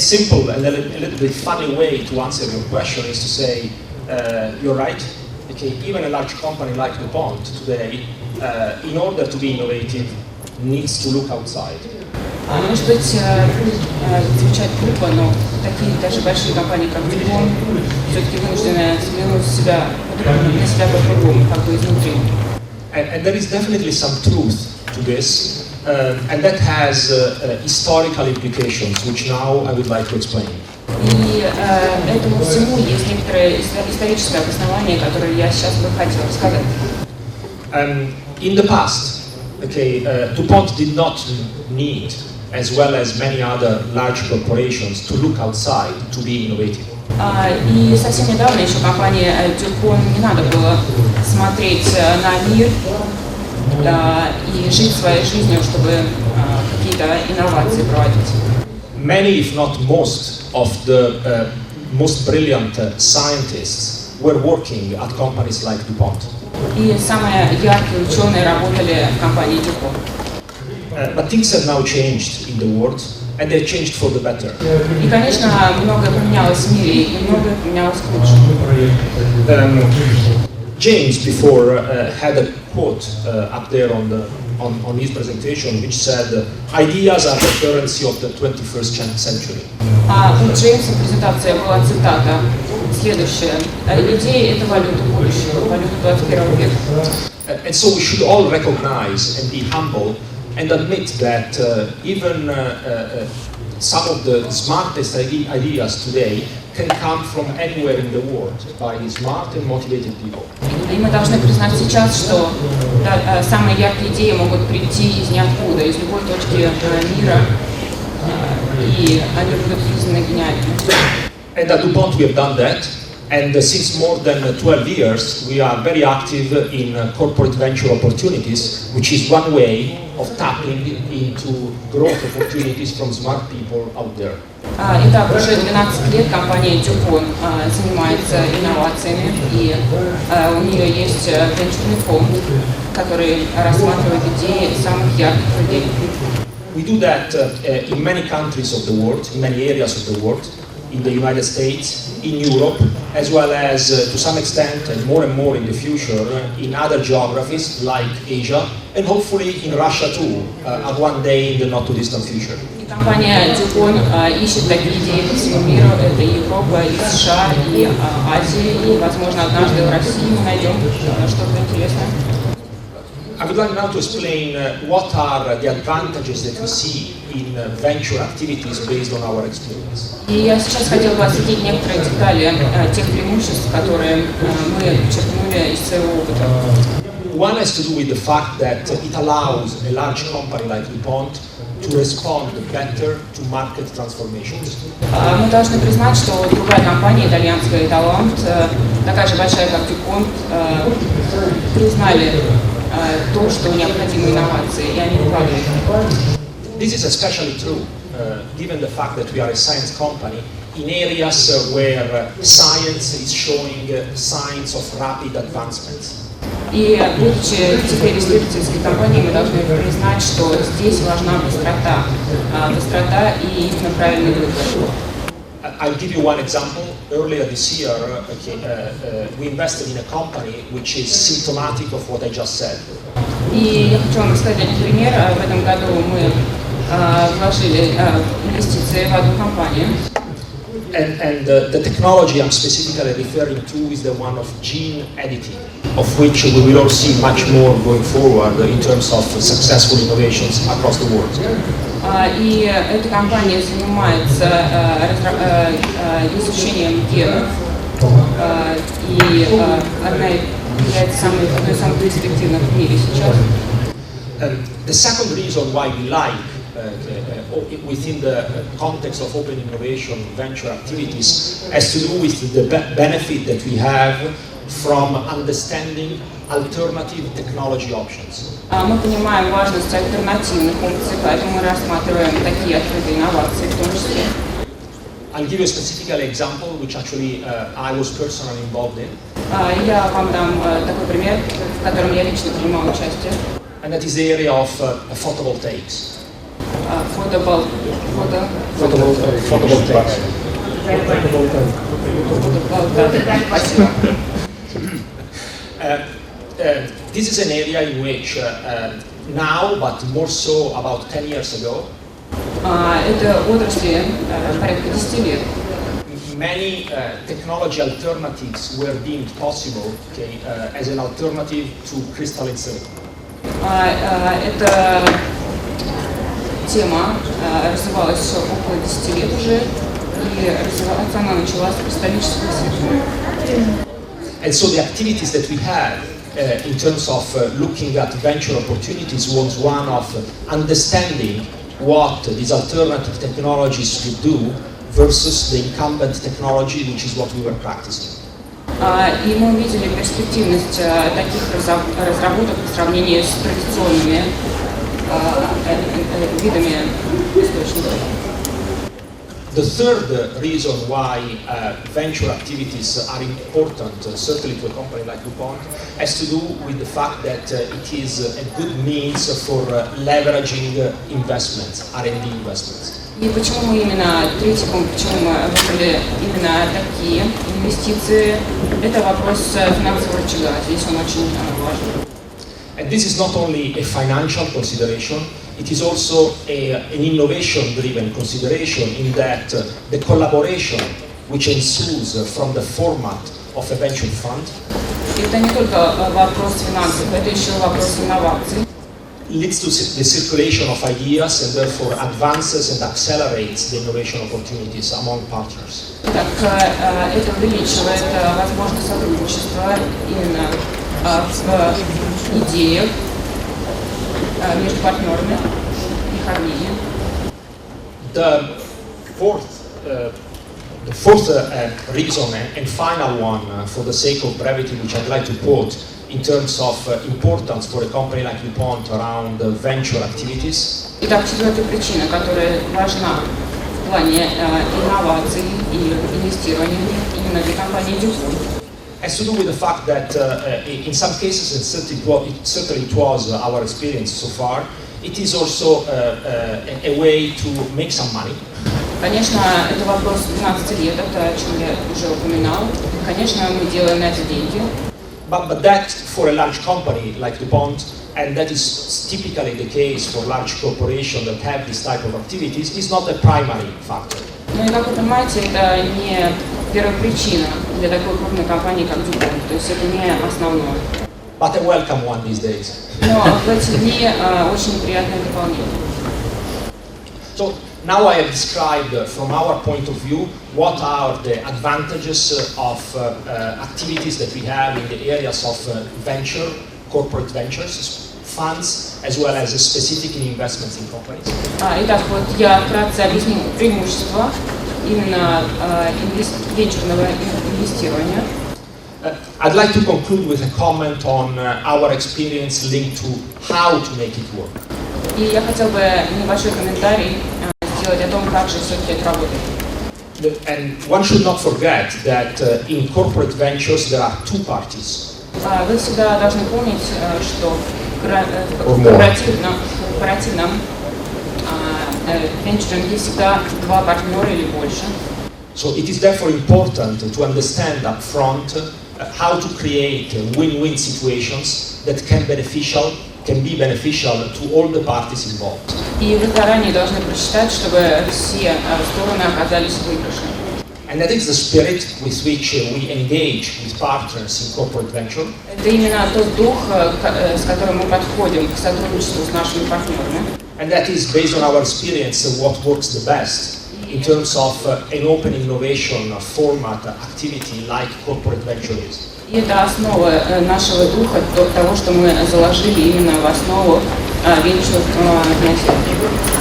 simple and a little bit funny way to answer your question is to say, you're right. Okay, even a large company like DuPont today, in order to be innovative, needs to look outside. Может быть, звучит глупо, но такие даже большие компании, как DuPont, все-таки вынуждены взглянуть на себя по-другому, как бы изнутри. And there is definitely some truth to this, and that has historical implications, which now I would like to explain. И этому всему есть некоторое историческое обоснование, которое я сейчас бы хотел рассказать. In the past, okay, DuPont did not need, as well as many other large corporations, to look outside to be innovative. И совсем недавно еще компании DuPont не надо было смотреть на мир и жить своей жизнью, чтобы какие-то инновации проводить. Many, if not most, of the most brilliant scientists were working at companies like DuPont. И самые яркие ученые работали в компании DuPont. But things have now changed in the world, and they've changed for the better. И, конечно, многое поменялось в мире, и многое поменялось к лучшему. James before had a quote up there on his presentation, which said, "Ideas are the currency of the 21st century." У Джеймса в презентации была цитата следующая: «Идеи – это валюта будущего, валюта 21 века». And so we should all recognize and be humble and admit that even some of the smartest ideas today can come from anywhere in the world by smart and motivated people. И мы должны признать сейчас, что самые яркие идеи могут прийти из ниоткуда, из любой точки мира, и они будут признаны гениальными. And at DuPont we have done that, and since more than 12 years we are very active in corporate venture opportunities, which is one way of tapping into growth opportunities from smart people out there. Итак, уже 12 лет компания DuPont занимается инновациями, и у нее есть венчурный фонд, который рассматривает идеи самых ярких людей. We do that in many countries of the world, in many areas of the world, in the United States, in Europe, as well as to some extent and more in the future in other geographies like Asia, and hopefully in Russia too, at one day in the not too distant future. Компания DuPont ищет такие идеи по всему миру. Это и Европа, и США, и Азия, и, возможно, однажды в России мы найдем что-то интересное. I would like now to explain what are the advantages that we see in venture activities based on our experience. И я сейчас хотел бы осветить некоторые детали тех преимуществ, которые мы черпнули из своего опыта. One has to do with the fact that it allows a large company like DuPont to respond better to market transformations. Мы должны признать, что другая компания, итальянская Талант, такая же большая, как DuPont, признали то, что необходимы инновации, и они вкладывают. This is especially true, given the fact that we are a science company in areas where science is showing signs of rapid advancements. И будучи теперь исследовательской компанией, мы должны признать, что здесь важна быстрота и именно правильный выбор. I'll give you one example. Earlier this year, we invested in a company which is symptomatic of what I just said. И я хочу вам рассказать один пример. В этом году мы вложили инвестиции в одну компанию. And the technology I'm specifically referring to is the one of gene editing, of which we will all see much more going forward in terms of successful innovations across the world. И эта компания занимается изучением генов, и она является одной из самых перспективных в мире сейчас. The second reason why we like within the context of open innovation venture activities has to do with the benefit that we have from understanding alternative technology options. Мы понимаем важность альтернативных опций, поэтому мы рассматриваем такие открытые инновации в том числе. I'll give you a specific example which actually I was personally involved in. Я вам дам такой пример, в котором я лично принимал участие. And that is the area of photovoltaics. Photovoltaic. Спасибо. This is an area in which now, but more so about 10 years ago, Это отрасли порядка 10 лет. many technology alternatives were deemed possible, okay, as an alternative to crystalline silicon. Эта тема развивалась около 10 лет уже, и развиваться она началась с кристаллического силикона. And so the activities that we had in terms of looking at venture opportunities was one of understanding what these alternative technologies would do versus the incumbent technology, which is what we were practicing. И мы увидели перспективность таких разработок в сравнении с традиционными видами источников. The third reason why venture activities are important, certainly to a company like DuPont, has to do with the fact that it is a good means for leveraging investments, R&D investments. И почему мы именно, третий пункт, почему мы выбрали именно такие инвестиции, это вопрос финансового рычага, здесь он очень важен. And this is not only a financial consideration, it is also an innovation-driven consideration in that the collaboration which ensues from the format of a venture fund Это не только вопрос финансов, это еще вопрос инноваций. leads to the circulation of ideas and therefore advances and accelerates the innovation opportunities among partners. Так, это увеличивает возможность сотрудничества именно в идеях между партнерами и хранением. The fourth reason and final one, for the sake of brevity, which I'd like to quote in terms of importance for a company like DuPont around venture activities. Итак, четвертая причина, которая важна в плане инноваций и инвестирования именно для компании DuPont, has to do with the fact that in some cases, and certainly it was our experience so far, it is also a way to make some money. Конечно, это вопрос 12 лет, это о чем я уже упоминал. Конечно, мы делаем на это деньги. But that for a large company like DuPont, and that is typically the case for large corporations that have this type of activities, is not a primary factor. Ну и как вы понимаете, это не первопричина для такой крупной компании, как DuPont, то есть это не основное. But a welcome one these days. Но в эти дни очень приятное дополнение. So now I have described from our point of view what are the advantages of activities that we have in the areas of venture, corporate ventures, funds, as well as specific investments in companies. Итак, вот я вкратце объясню преимущества именно венчурного инвестирования. I'd like to conclude with a comment on our experience linked to how to make it work. И я хотел бы небольшой комментарий сделать о том, как же все-таки это работает. And one should not forget that in corporate ventures there are two parties. Вы всегда должны помнить, что в корпоративном венчуринге есть всегда два партнера или больше. So it is therefore important to understand up front how to create win-win situations that can be beneficial to all the parties involved. И вы заранее должны просчитать, чтобы все стороны оказались выигрышными. And that is the spirit with which we engage with partners in corporate venture. Это именно тот дух, с которым мы подходим к сотрудничеству с нашими партнерами. And that is based on our experience what works the best in terms of an open innovation format activity like corporate venture is. И это основа нашего духа, того, что мы заложили именно в основу венчурного финансирования.